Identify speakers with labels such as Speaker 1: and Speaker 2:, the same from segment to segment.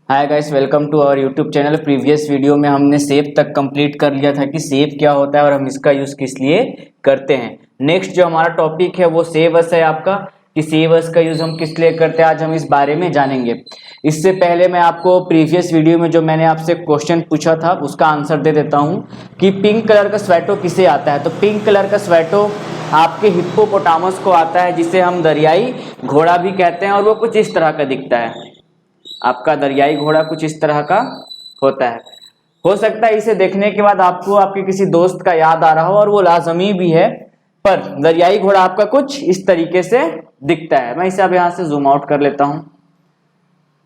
Speaker 1: Hi guys, welcome to our YouTube channel. Previous video में हमने save तक complete कर लिया था कि सेव क्या होता है और हम इसका यूज़ किस लिए करते हैं। नेक्स्ट जो हमारा टॉपिक है वो सेव अस है आपका, कि सेव अस का यूज़ हम किस लिए करते हैं, आज हम इस बारे में जानेंगे। इससे पहले मैं आपको प्रीवियस वीडियो में जो मैंने आपसे क्वेश्चन पूछा था उसका आंसर दे देता हूँ कि पिंक कलर का स्वेटो किसे आता है। तो पिंक कलर का स्वेटो आपके हिप्पोपोटामस को आता है, जिसे हम दरियाई घोड़ा भी कहते हैं, और वो कुछ इस तरह का दिखता है। आपका दरियाई घोड़ा कुछ इस तरह का होता है। हो सकता है इसे देखने के बाद आपको आपके किसी दोस्त का याद आ रहा हो, और वो लाजमी भी है, पर दरियाई घोड़ा आपका कुछ इस तरीके से दिखता है। मैं इसे अब यहाँ से जूम आउट कर लेता हूँ।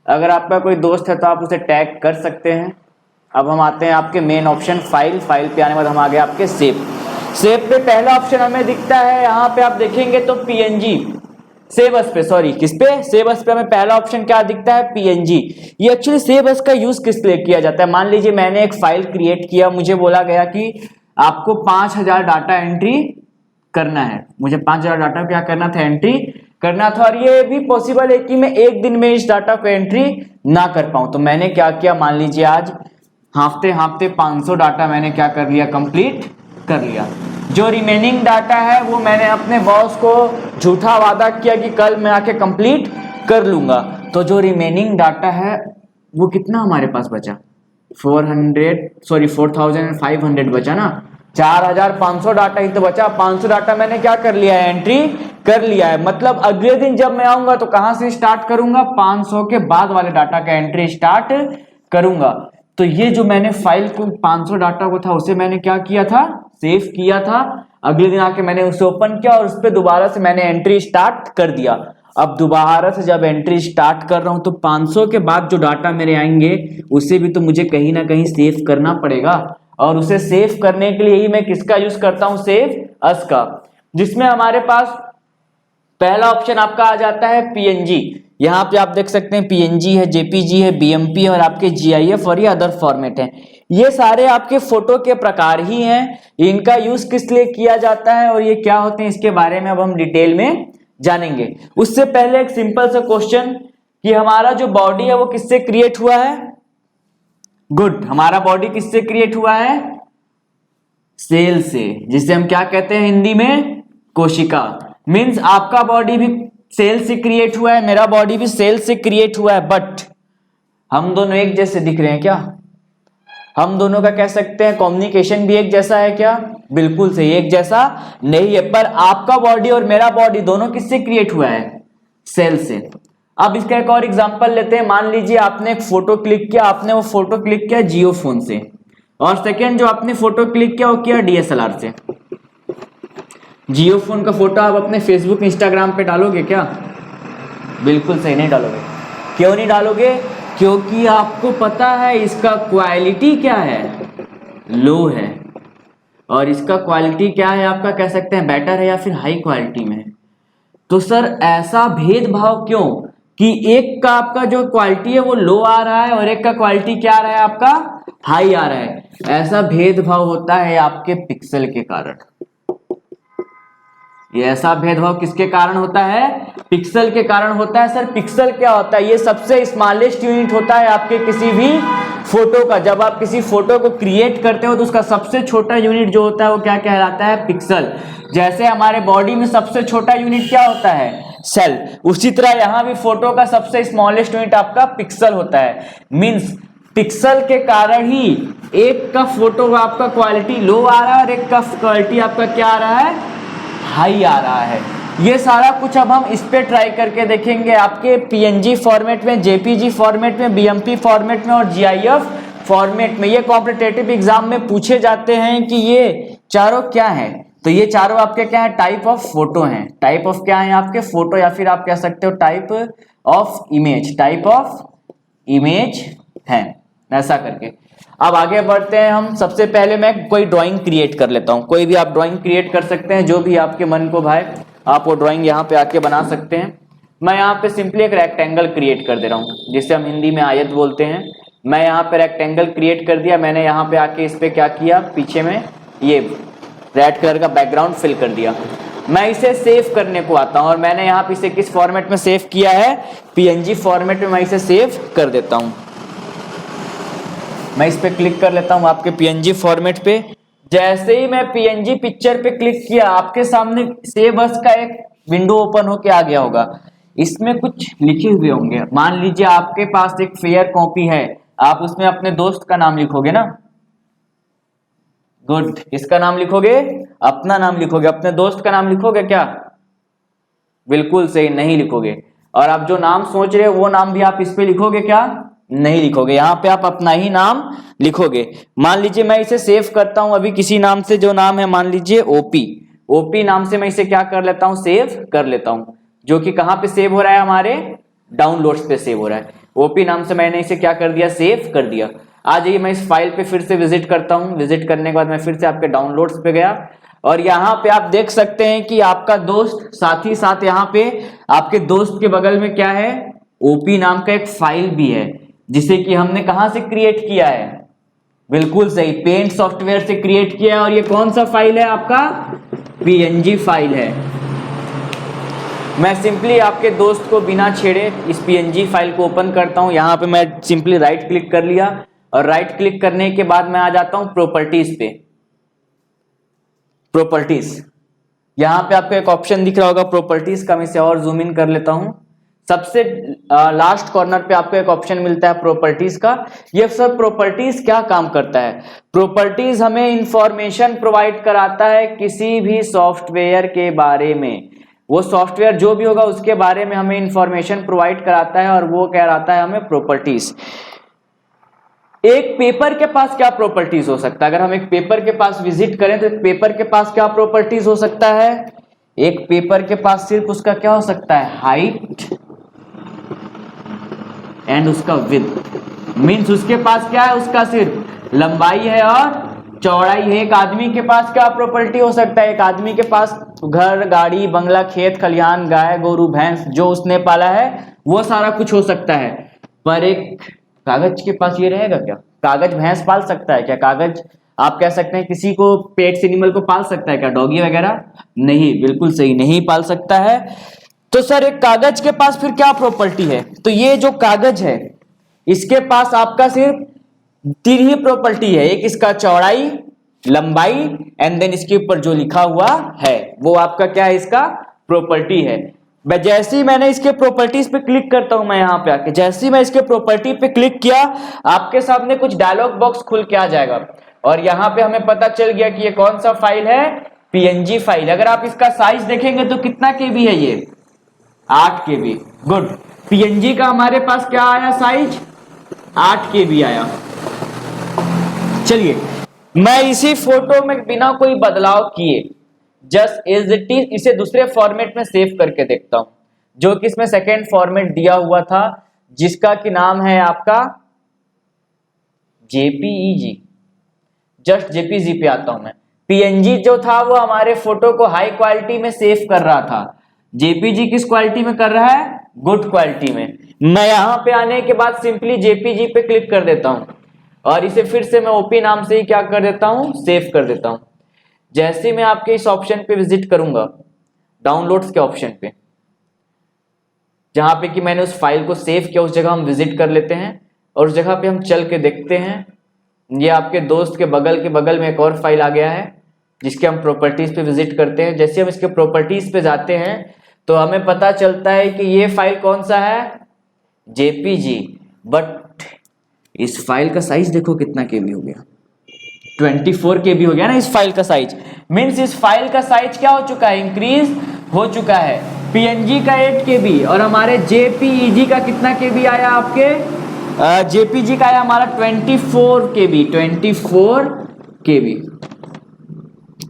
Speaker 1: अगर आपका कोई दोस्त है तो आप उसे टैग कर सकते हैं। अब हम आते हैं आपके मेन ऑप्शन फाइल पे आने के बाद हम आ गए आपके सेव पे पहला ऑप्शन हमें दिखता है। यहाँ पे आप देखेंगे तो पीएनजी सेव अस पे, सॉरी किस पे, सेव अस पे हमें पहला ऑप्शन क्या दिखता है, पीएनजी। ये एक्चुअली सेव अस का यूज किस लिए किया जाता है। मान लीजिए मैंने एक फाइल क्रिएट किया, मुझे बोला गया कि आपको 5000 डाटा एंट्री करना है। मुझे 5000 डाटा क्या करना था, एंट्री करना था, और ये भी पॉसिबल है कि मैं एक दिन में इस डाटा को एंट्री ना कर पाऊं। तो मैंने क्या किया, मान लीजिए आज हाफते 500 डाटा मैंने क्या कर लिया, कंप्लीट कर लिया। जो रिमेनिंग डाटा है वो मैंने अपने बॉस को झूठा वादा किया कि कल मैं आके कंप्लीट कर लूंगा। तो जो रिमेनिंग डाटा है वो कितना हमारे पास बचा, 4500 बचा ना। 4500 डाटा ही तो बचा। 500 डाटा मैंने क्या कर लिया है, एंट्री कर लिया है। मतलब अगले दिन जब मैं आऊंगा तो कहां से स्टार्ट करूंगा, 500 के बाद वाले डाटा का एंट्री स्टार्ट करूंगा। तो ये जो मैंने फाइल को 500 डाटा को था उसे मैंने क्या किया था, सेव किया था। अगले दिन आके मैंने उसे ओपन किया और उस पर दोबारा से मैंने एंट्री स्टार्ट कर दिया। अब दोबारा से जब एंट्री स्टार्ट कर रहा हूं तो 500 के बाद जो डाटा मेरे आएंगे उसे भी तो मुझे कहीं ना कहीं सेव करना पड़ेगा, और उसे सेव करने के लिए ही मैं किसका यूज करता हूं, सेव अस का, जिसमें हमारे पास पहला ऑप्शन आपका आ जाता है पीएनजी। यहाँ पे आप देख सकते हैं पीएनजी है, जेपीजी है, बीएमपी है, और आपके जीआईएफ और ये अदर फॉर्मेट है। ये सारे आपके फोटो के प्रकार ही हैं। इनका यूज किस लिए किया जाता है और ये क्या होते हैं इसके बारे में अब हम डिटेल में जानेंगे। उससे पहले एक सिंपल सा क्वेश्चन कि हमारा जो बॉडी है वो किससे क्रिएट हुआ है। गुड, हमारा बॉडी किससे क्रिएट हुआ है, सेल से, जिसे हम क्या कहते हैं हिंदी में, कोशिका। मीन्स आपका बॉडी भी सेल से क्रिएट हुआ है, मेरा बॉडी भी सेल से क्रिएट हुआ है। बट हम दोनों एक जैसे दिख रहे हैं क्या, हम दोनों का कह सकते हैं कम्युनिकेशन भी एक जैसा है क्या, बिल्कुल सही, एक जैसा नहीं है। पर आपका बॉडी और मेरा बॉडी दोनों किससे क्रिएट हुआ है, सेल से। अब इसका एक और एग्जांपल लेते हैं। मान लीजिए आपने एक फोटो क्लिक किया, आपने वो फोटो क्लिक किया जियो फोन से, और सेकंड जो आपने फोटो क्लिक किया वो किया डीएसएलआर से। जियो फोन का फोटो आप अपने फेसबुक इंस्टाग्राम पे डालोगे क्या, बिल्कुल सही नहीं डालोगे। क्यों नहीं डालोगे, क्योंकि आपको पता है इसका क्वालिटी क्या है, लो है, और इसका क्वालिटी क्या है, आपका कह सकते हैं बेटर है या फिर हाई क्वालिटी में है। तो सर ऐसा भेदभाव क्यों कि एक का आपका जो क्वालिटी है वो लो आ रहा है और एक का क्वालिटी क्या आ रहा है, आपका हाई आ रहा है। ऐसा भेदभाव होता है आपके पिक्सल के कारण। ये ऐसा भेदभाव किसके कारण होता है, पिक्सल के कारण होता है। सर पिक्सल क्या होता है, ये सबसे स्मॉलेस्ट यूनिट होता है आपके किसी भी फोटो का। जब आप किसी फोटो को क्रिएट करते हो तो उसका सबसे छोटा यूनिट जो होता है वो क्या कहलाता है, पिक्सल। जैसे हमारे बॉडी में सबसे छोटा यूनिट क्या होता है, सेल, उसी तरह यहां भी फोटो का सबसे स्मॉलेस्ट यूनिट आपका पिक्सल होता है। मींस पिक्सल के कारण ही एक का फोटो आपका क्वालिटी लो आ रहा है और एक का क्वालिटी आपका क्या आ रहा है, हाई आ रहा है। ये सारा कुछ अब हम इस पे ट्राई करके देखेंगे, आपके पीएनजी फॉर्मेट में, जेपीजी फॉर्मेट में, बीएमपी फॉर्मेट में और जीआईएफ फॉर्मेट में। ये कॉम्पिटिटिव एग्जाम में पूछे जाते हैं कि ये चारों क्या हैं। तो ये चारों आपके क्या है, टाइप ऑफ फोटो हैं। टाइप ऑफ क्या है आपके, फोटो, या फिर आप कह सकते हो type of image, type of image है, ऐसा करके। अब आगे बढ़ते हैं हम। सबसे पहले मैं कोई ड्राइंग क्रिएट कर लेता हूं। कोई भी आप ड्राइंग क्रिएट कर सकते हैं, जो भी आपके मन को भाए आप वो ड्राइंग यहाँ पे आके बना सकते हैं। मैं यहाँ पे सिंपली एक रेक्टेंगल क्रिएट कर दे रहा हूँ, जिसे हम हिंदी में आयत बोलते हैं। मैं यहाँ पे रेक्टेंगल क्रिएट कर दिया। मैंने यहाँ पे आके इस पे क्या किया, पीछे में ये रेड कलर का बैकग्राउंड फिल कर दिया। मैं इसे सेव करने को आता हूँ, और मैंने यहाँ पे इसे किस फॉर्मेट में सेव किया है, पीएनजी फॉर्मेट में मैं इसे सेव कर देता हूँ। मैं इस पे क्लिक कर लेता हूं आपके पीएनजी फॉर्मेट पे। जैसे ही मैं पीएनजी पिक्चर पे क्लिक किया, आपके सामने सेव एज का एक विंडो ओपन होके आ गया होगा। इसमें कुछ लिखे हुए होंगे। मान लीजिए आपके पास एक फेयर कॉपी है, आप उसमें अपने दोस्त का नाम लिखोगे ना। गुड, किसका नाम लिखोगे? अपना नाम लिखोगे। अपने दोस्त का नाम लिखोगे क्या? बिल्कुल सही, नहीं लिखोगे। और आप जो नाम सोच रहे हो वो नाम भी आप इस पे लिखोगे क्या? नहीं लिखोगे। यहां पे आप अपना ही नाम लिखोगे। मान लीजिए मैं इसे सेव करता हूं अभी किसी नाम से, जो नाम है मान लीजिए ओपी। ओपी नाम से मैं इसे क्या कर लेता हूं? सेव कर लेता हूं। जो कि कहां पे सेव हो रहा है? हमारे डाउनलोड्स पे सेव हो रहा है। ओपी नाम से मैंने इसे क्या कर दिया? सेव कर दिया। आ जाइए, मैं इस फाइल पे फिर से विजिट करता हूं। विजिट करने के बाद मैं फिर से आपके डाउनलोड्स पे गया और यहां पे आप देख सकते हैं कि आपका दोस्त, साथ ही साथ यहां पे आपके दोस्त के बगल में क्या है? ओपी नाम का एक फाइल भी है, जिसे कि हमने कहां से क्रिएट किया है? बिल्कुल सही, पेंट सॉफ्टवेयर से क्रिएट किया है। और ये कौन सा फाइल है आपका? पीएनजी फाइल है। मैं सिंपली आपके दोस्त को बिना छेड़े इस पीएनजी फाइल को ओपन करता हूं। यहां पे मैं सिंपली राइट क्लिक कर लिया और राइट क्लिक करने के बाद मैं आ जाता हूं प्रॉपर्टीज पे। प्रॉपर्टीज, यहां पे आपको एक ऑप्शन दिख रहा होगा प्रॉपर्टीज का। मैं इसे और जूम इन कर लेता हूं। सबसे लास्ट कॉर्नर पे आपको एक ऑप्शन मिलता है प्रॉपर्टीज का। ये सब प्रॉपर्टीज क्या काम करता है? प्रॉपर्टीज हमें इंफॉर्मेशन प्रोवाइड कराता है किसी भी सॉफ्टवेयर के बारे में। वो सॉफ्टवेयर जो भी होगा उसके बारे में हमें इंफॉर्मेशन प्रोवाइड कराता है, और वो कहलाता है हमें प्रॉपर्टीज। एक पेपर के पास क्या प्रॉपर्टीज हो सकता है? अगर हम एक पेपर के पास विजिट करें तो एक पेपर के पास क्या प्रॉपर्टीज हो सकता है? एक पेपर के पास सिर्फ उसका क्या हो सकता है? हाइट एंड उसका विड्थ। मींस उसके पास क्या है? उसका सिर्फ लंबाई है और चौड़ाई है। एक आदमी के पास क्या प्रॉपर्टी हो सकता है? एक आदमी के पास घर, गाड़ी, बंगला, खेत खलिहान, गाय, गोरू, भैंस जो उसने पाला है वो सारा कुछ हो सकता है। पर एक कागज के पास ये रहेगा क्या? कागज भैंस पाल सकता है क्या? कागज आप कह सकते हैं किसी को, पेट्स एनिमल को पाल सकता है क्या? डॉगी वगैरह? नहीं, बिल्कुल सही, नहीं पाल सकता है। तो सर एक कागज के पास फिर क्या प्रॉपर्टी है? तो ये जो कागज है इसके पास आपका सिर्फ तीन ही प्रॉपर्टी है। एक इसका चौड़ाई, लंबाई एंड देन इसके ऊपर जो लिखा हुआ है वो आपका क्या है? इसका प्रॉपर्टी है। जैसे ही मैंने इसके प्रॉपर्टीज पे क्लिक करता हूं, मैं यहां पे आके जैसे ही मैं इसके प्रॉपर्टी पे क्लिक किया, आपके सामने कुछ डायलॉग बॉक्स खुल के आ जाएगा और यहां पे हमें पता चल गया कि ये कौन सा फाइल है? PNG file. अगर आप इसका साइज देखेंगे तो कितना केबी है ये? 8 केबी। गुड, पीएनजी का हमारे पास क्या आया? साइज 8 केबी आया। चलिए, मैं इसी फोटो में बिना कोई बदलाव किए जस्ट एज इट इज इसे दूसरे फॉर्मेट में सेव करके देखता हूं, जो कि इसमें सेकेंड फॉर्मेट दिया हुआ था, जिसका कि नाम है आपका जेपीईजी। जस्ट जेपीजी पे आता हूं मैं। पीएनजी जो था वो हमारे फोटो को हाई क्वालिटी में सेव कर रहा था। जेपीजी किस क्वालिटी में कर रहा है? गुड क्वालिटी में। मैं यहां पे आने के बाद सिंपली जेपीजी पे क्लिक कर देता हूं और इसे फिर से मैं ओपी नाम से ही क्या कर देता हूं? सेव कर देता हूं। जैसे मैं आपके इस ऑप्शन पे विजिट करूंगा, डाउनलोड्स के ऑप्शन पे, जहां पे कि मैंने उस फाइल को सेव किया, उस जगह हम विजिट कर लेते हैं और उस जगह पे हम चल के देखते हैं। ये आपके दोस्त के बगल में एक और फाइल आ गया है जिसके हम प्रॉपर्टीज पे विजिट करते हैं। जैसे हम इसके प्रॉपर्टीज पे जाते हैं तो हमें पता चलता है कि ये फाइल कौन सा है? जेपीजी। बट इस फाइल का साइज देखो कितना केबी हो गया? 24 केबी हो गया ना इस फाइल का साइज। मींस इस फाइल का साइज क्या हो चुका है? इंक्रीज हो चुका है। पीएनजी का 8 केबी और हमारे जेपीईजी का कितना केबी आया? आपके जेपीजी का आया हमारा 24 केबी। 24 केबी।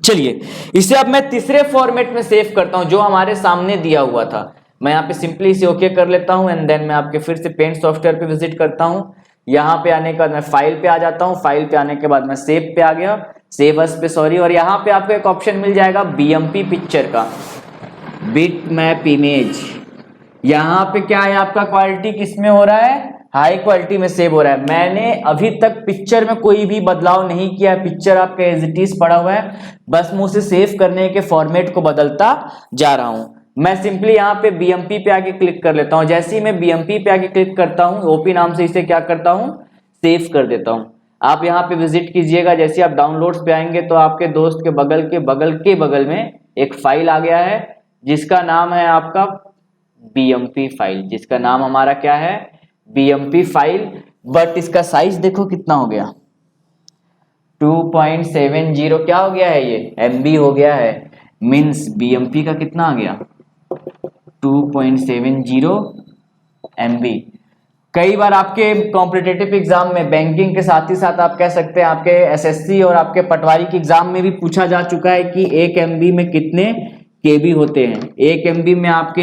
Speaker 1: चलिए, इसे अब मैं तीसरे फॉर्मेट में सेव करता हूं जो हमारे सामने दिया हुआ था। मैं यहाँ पे सिंपली इसे ओके कर लेता हूं एंड देन मैं आपके फिर से पेंट सॉफ्टवेयर पे विजिट करता हूं। यहाँ पे आने के बाद मैं फाइल पे आ जाता हूँ। फाइल पे आने के बाद मैं सेव पे आ गया, सेव एज पे सॉरी। और यहाँ पे आपको एक ऑप्शन मिल जाएगा बीएमपी पिक्चर का, बिट मैप इमेज। यहाँ पे क्या है? आपका क्वालिटी किस में हो रहा है? हाई क्वालिटी में सेव हो रहा है। मैंने अभी तक पिक्चर में कोई भी बदलाव नहीं किया है। पिक्चर आपका एज इट इज पड़ा हुआ है, बस मैं उसे सेव करने के फॉर्मेट को बदलता जा रहा हूं। मैं सिंपली यहाँ पे बीएमपी पे आके क्लिक कर लेता हूं। जैसे ही मैं बीएमपी पे आके क्लिक करता हूं, ओपी नाम से इसे क्या करता हूं? सेव कर देता हूं। आप यहाँ पे विजिट कीजिएगा। जैसे आप डाउनलोड्स पे आएंगे तो आपके दोस्त के बगल में एक फाइल आ गया है जिसका नाम है आपका BMP फाइल, जिसका नाम हमारा क्या है, BMP फाइल। बट इसका साइज देखो कितना हो गया, 2.70 क्या हो गया है, ये MB हो गया है। मीन्स BMP का कितना आ गया, 2.70 MB। कई बार आपके कॉम्पिटिटिव एग्जाम में बैंकिंग के साथ ही साथ आप कह सकते हैं आपके SSC और आपके पटवारी के एग्जाम में भी पूछा जा चुका है कि 1 MB में कितने KB होते हैं। 1 MB में आपके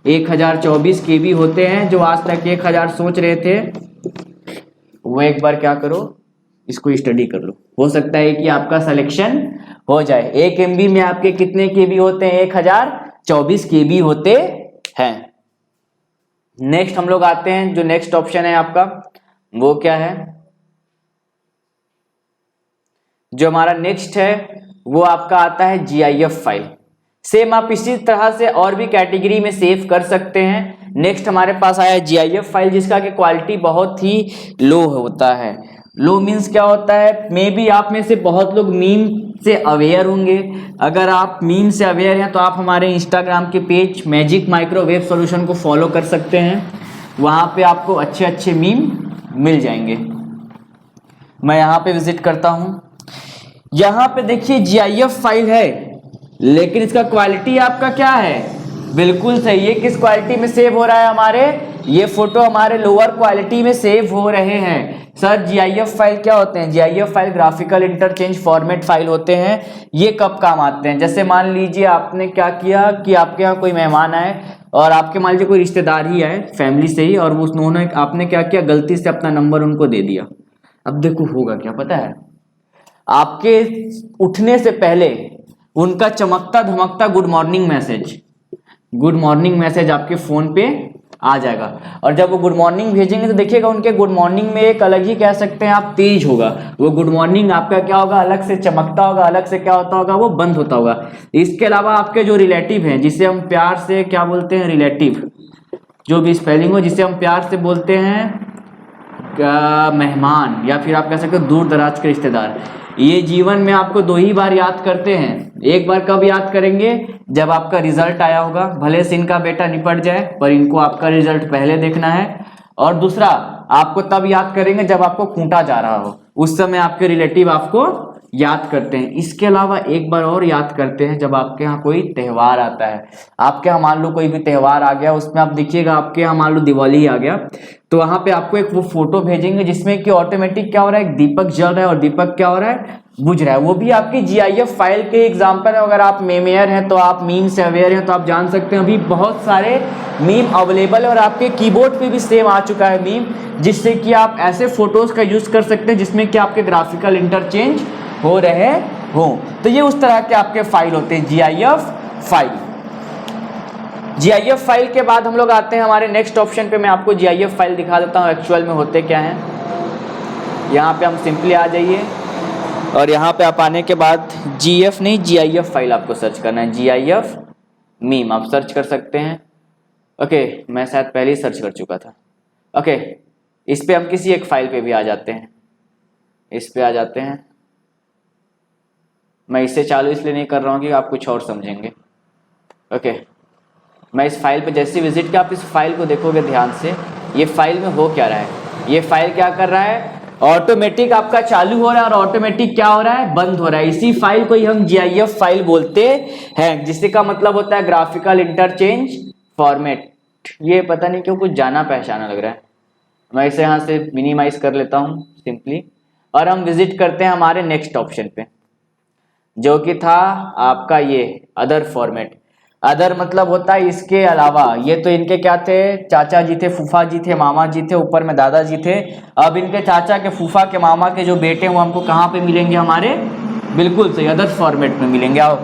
Speaker 1: 1024 KB होते हैं। जो आज तक 1000 सोच रहे थे वो एक बार क्या करो, इसको स्टडी कर लो, हो सकता है कि आपका सिलेक्शन हो जाए। 1 MB में आपके कितने KB होते हैं, 1024 KB होते हैं। नेक्स्ट हम लोग आते हैं, जो नेक्स्ट ऑप्शन है आपका वो क्या है, जो हमारा नेक्स्ट है वो आपका आता है GIF फाइल। सेम आप इसी तरह से और भी कैटेगरी में सेव कर सकते हैं। नेक्स्ट हमारे पास आया GIF फाइल जिसका कि क्वालिटी बहुत ही लो होता है। लो मीन्स क्या होता है, मे बी आप में से बहुत लोग मीम से अवेयर होंगे। अगर आप मीम से अवेयर हैं तो आप हमारे इंस्टाग्राम के पेज मैजिक माइक्रोवेव सॉल्यूशन को फॉलो कर सकते हैं, वहां पे आपको अच्छे अच्छे मीम मिल जाएंगे। मैं यहाँ पे विजिट करता हूँ, यहाँ पे देखिए GIF फाइल है लेकिन इसका क्वालिटी आपका क्या है, बिल्कुल सही है। किस क्वालिटी में सेव हो रहा है, हमारे ये फोटो हमारे लोअर क्वालिटी में सेव हो रहे हैं। सर GIF फाइल क्या होते हैं, GIF file graphical interchange format file होते हैं। ये कब काम आते हैं, जैसे मान लीजिए आपने क्या किया कि आपके यहाँ कोई मेहमान आए और आपके मान लीजिए कोई रिश्तेदार ही आए फैमिली से ही, और उन्होंने आपने क्या किया, गलती से अपना नंबर उनको दे दिया। अब देखो होगा क्या पता है, आपके उठने से पहले उनका चमकता धमकता गुड मॉर्निंग मैसेज आपके फोन पे आ जाएगा। और जब वो गुड मॉर्निंग भेजेंगे तो देखिएगा उनके गुड मॉर्निंग में एक अलग ही कह सकते हैं आप तेज होगा। वो गुड मॉर्निंग आपका क्या होगा, अलग से चमकता होगा, अलग से क्या होता होगा, वो बंद होता होगा। इसके अलावा आपके जो रिलेटिव हैं, जिसे हम प्यार से क्या बोलते हैं, रिलेटिव, जो भी स्पेलिंग हो, जिसे हम प्यार से बोलते हैं मेहमान, या फिर आप कह सकते हो दूर दराज के रिश्तेदार, ये जीवन में आपको 2 ही बार याद करते हैं। एक बार कब याद करेंगे, जब आपका रिजल्ट आया होगा, भले से इनका बेटा निपट जाए पर इनको आपका रिजल्ट पहले देखना है। और दूसरा आपको तब याद करेंगे जब आपको खूंटा जा रहा हो, उस समय आपके रिलेटिव आपको याद करते हैं। इसके अलावा एक बार और याद करते हैं जब आपके यहाँ कोई त्योहार आता है। आपके यहाँ मान लो कोई भी त्योहार आ गया, उसमें आप देखिएगा आपके यहाँ मान लो दिवाली आ गया, तो वहां पे आपको एक वो फोटो भेजेंगे जिसमें कि ऑटोमेटिक क्या हो रहा है, एक दीपक जल रहा है और दीपक क्या हो रहा है, बुझ रहा है। वो भी आपकी GIF फाइल के एग्जांपल है। अगर आप मेमेयर हैं तो आप मीम से अवेयर हैं तो आप जान सकते हैं अभी बहुत सारे मीम अवेलेबल है और आपके कीबोर्ड पे भी सेम आ चुका है मीम, जिससे कि आप ऐसे फोटोज का यूज कर सकते हैं जिसमें कि आपके ग्राफिकल इंटरचेंज हो रहे हो। तो ये उस तरह के आपके फाइल होते हैं GIF फाइल। GIF फाइल के बाद हम लोग आते हैं हमारे नेक्स्ट ऑप्शन पे। मैं आपको GIF फाइल दिखा देता हूँ एक्चुअल में होते क्या हैं। यहाँ पे हम सिंपली आ जाइए और यहाँ पे आप आने के बाद GF नहीं GIF फाइल आपको सर्च करना है, GIF मीम आप सर्च कर सकते हैं। ओके, मैं शायद पहले ही सर्च कर चुका था। ओके, इस पे हम किसी एक फाइल पे भी आ जाते हैं, इस पे आ जाते हैं। मैं इससे चालू इसलिए नहीं कर रहा हूँ कि आप कुछ और समझेंगे। ओके, मैं इस फाइल पे जैसे विजिट किया, आप इस फाइल को देखोगे ध्यान से, ये फाइल में हो क्या रहा है, ये फाइल क्या कर रहा है, ऑटोमेटिक आपका चालू हो रहा है और ऑटोमेटिक क्या हो रहा है, बंद हो रहा है। इसी फाइल को ही हम GIF फाइल बोलते हैं, जिससे का मतलब होता है ग्राफिकल इंटरचेंज फॉर्मेट। ये पता नहीं क्यों कुछ जाना पहचाना लग रहा है, मैं इसे यहाँ से मिनिमाइज कर लेता हूँ सिंपली, और हम विजिट करते हैं हमारे नेक्स्ट ऑप्शन पे, जो कि था आपका ये अदर फॉर्मेट। अदर मतलब होता है इसके अलावा। ये तो इनके क्या थे, चाचा जी थे, फूफा जी थे, मामा जी थे, ऊपर में दादाजी थे। अब इनके चाचा के, फूफा के, मामा के जो बेटे हैं वो हमको कहाँ पे मिलेंगे, हमारे बिल्कुल सही अदर फॉर्मेट में मिलेंगे। आओ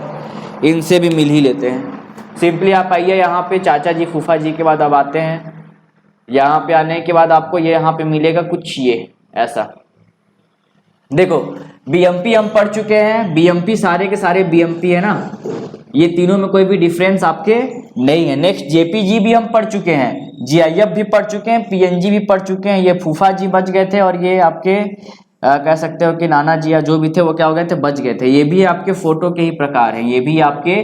Speaker 1: इनसे भी मिल ही लेते हैं। सिंपली आप आइए यहाँ पे, चाचा जी फूफा जी के बाद अब आते हैं, यहाँ पे आने के बाद आपको ये यहाँ पे मिलेगा कुछ ये ऐसा। देखो BMP हम पढ़ चुके हैं, BMP सारे के सारे BMP है ना, ये तीनों में कोई भी डिफरेंस आपके नहीं है। नेक्स्ट जेपीजी भी हम पढ़ चुके हैं, जीआईएफ भी पढ़ चुके हैं, पीएनजी भी पढ़ चुके हैं। ये फूफा जी बच गए थे और ये आपके कह सकते हो कि नाना जी या जो भी थे वो क्या हो गए थे, बच गए थे। ये भी आपके फोटो के ही प्रकार हैं, ये भी आपके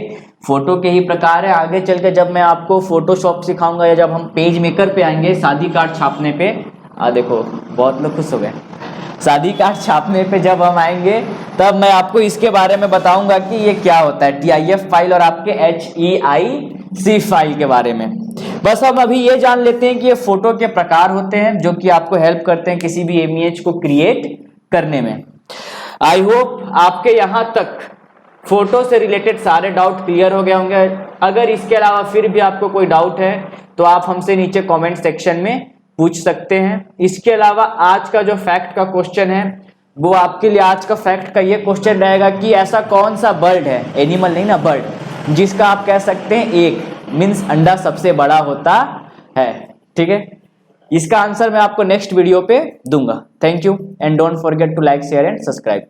Speaker 1: फोटो के ही प्रकार है। आगे चल के जब मैं आपको फोटोशॉप सिखाऊंगा या जब हम पेज मेकर पे आएंगे शादी कार्ड छापने पे, देखो बहुत लोग खुश हो गए, शादी कार्ड छापने पे जब हम आएंगे तब मैं आपको इसके बारे में बताऊंगा कि ये क्या होता है, टीआईएफ फाइल और आपके HEIC फाइल के बारे में। बस हम अभी ये जान लेते हैं कि ये फोटो के प्रकार होते हैं जो कि आपको हेल्प करते हैं किसी भी इमेज को क्रिएट करने में। आई होप आपके यहां तक फोटो से रिलेटेड सारे डाउट क्लियर हो गए होंगे। अगर इसके अलावा फिर भी आपको कोई डाउट है तो आप हमसे नीचे कमेंट सेक्शन में पूछ सकते हैं। इसके अलावा आज का जो फैक्ट का क्वेश्चन है वो आपके लिए आज का फैक्ट का ये क्वेश्चन रहेगा कि ऐसा कौन सा बर्ड है, एनिमल नहीं ना, बर्ड, जिसका आप कह सकते हैं एक मींस अंडा सबसे बड़ा होता है। ठीक है, इसका आंसर मैं आपको नेक्स्ट वीडियो पे दूंगा। Thank you and don't forget to like, share and subscribe.